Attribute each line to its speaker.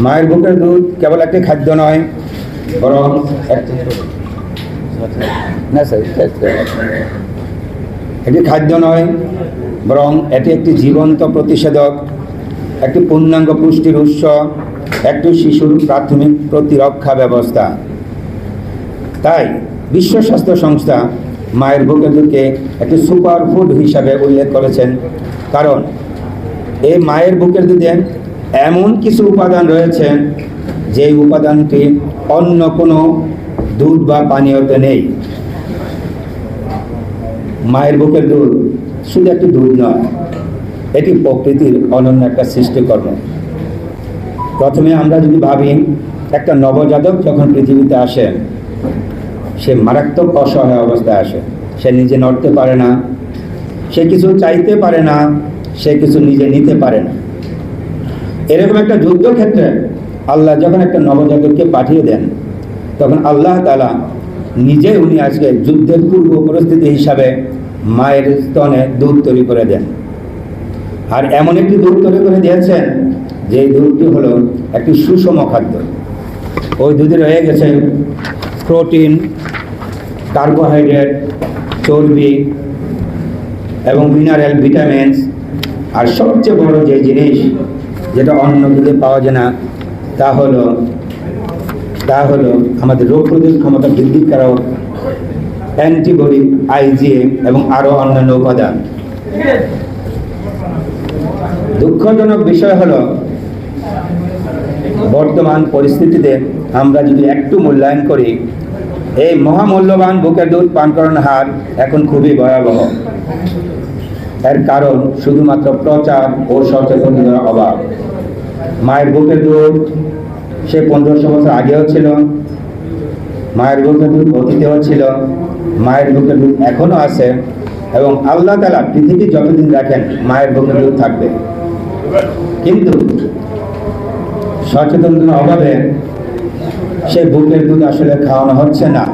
Speaker 1: মায়ের বুকের দুধ কেবল একটি খাদ্য নয়, বরং একটি খাদ্য নয়, বরং এটি একটি জীবন্ত প্রতিষেধক, একটি পূর্ণাঙ্গ পুষ্টির উৎস, একটি শিশুর প্রাথমিক প্রতিরক্ষা ব্যবস্থা। তাই বিশ্ব স্বাস্থ্য সংস্থা মায়ের বুকের দুধকে একটি সুপার ফুড হিসাবে উল্লেখ করেছেন, কারণ এই মায়ের বুকের দুধে এমন কিছু উপাদান রয়েছে যে উপাদানটি অন্য কোনো দুধ বা পানীয়তে নেই। মায়ের বুকের দুধ শুধু একটি দুধ নয়, এটি প্রকৃতির অনন্য একটা সৃষ্টিকর্ম। প্রথমে আমরা যদি ভাবি, একটা নবজাতক যখন পৃথিবীতে আসে, সে মারাত্মক অসহায় অবস্থায় আসে। সে নিজে নড়তে পারে না, সে কিছু চাইতে পারে না, সে কিছু নিজে নিতে পারে না। এরকম একটা যুদ্ধক্ষেত্রে আল্লাহ যখন একটা নবজাতককে পাঠিয়ে দেন, তখন আল্লাহ তাআলা নিজে উনি আজকে যুদ্ধের পূর্ব পরিস্থিতি হিসাবে মায়ের স্তনে দুধ তৈরি করে দেন। আর এমন একটি দুধ তৈরি করে দিয়েছেন যে দুধটি হলো একটি সুষম খাদ্য। ওই দুধে রয়ে গেছে প্রোটিন, কার্বোহাইড্রেট, চর্বি এবং মিনারেল, ভিটামিনস। আর সবচেয়ে বড় যে জিনিস যেটা অন্য দুধে পাওয়া যায় না, তা হলো আমাদের রোগ প্রতিরোধ ক্ষমতা বৃদ্ধিকারক অ্যান্টিবডি, আইজিএম এবং আরও অন্যান্য উপাদান। দুঃখজনক বিষয় হলো, বর্তমান পরিস্থিতিতে আমরা যদি একটু মূল্যায়ন করি, এই মহামূল্যবান বুকের দুধ পান করানোর হার এখন খুবই ভয়াবহ। এর কারণ শুধুমাত্র প্রচার ও সচেতনতার অভাব। মায়ের বুকের দুধ সে 1500 বছর আগেও ছিল, মায়ের বুকের দুধ অতীতেও ছিল, মায়ের বুকের দুধ এখনো আছে, এবং আল্লাহ তাআলা পৃথিবী যতদিন রাখেন মায়ের বুকের দুধ থাকবে। কিন্তু সচেতনতার অভাবে সেই বুকের দুধ আসলে খাওয়ানো হচ্ছে না।